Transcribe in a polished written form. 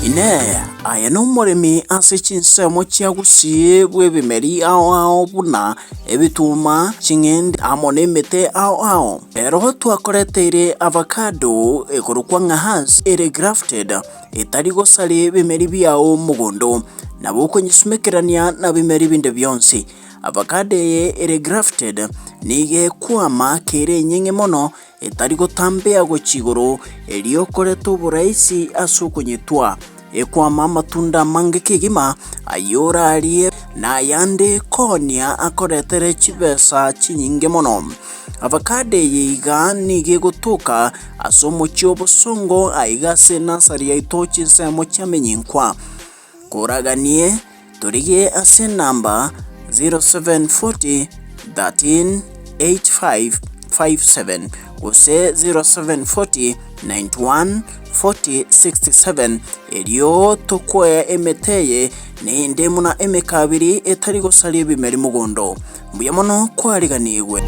ine aya no murimi ase chinsemo chia Kisii bwe bimeri ao buna ebituma chingende amone mete ao ero twakoreteire avocado ekorukwa nga hass grafted etari gosari bimeri biao mugondo nabo konyisumekerania na bimeri binde byonsi. Avocado ere grafted nige kwama kere nyenge mono etari gotambea gochigoro elio koreto buraisi asukonyetwa ekwama matunda mange kigima ayora alie na yande konia akoretere chibesa chinyinge mono. Avocado yiga nige gotuka asomo chobosongo aiga senasari yaitochi nsemo chamenyinkwa koraganie torige ase namba 0740 13 8557 ose 0740 91 40 67 elio tokwe emeteye nende muna emekabiri etari gosari bimeri mugondo mbuya mono kwariganirwe.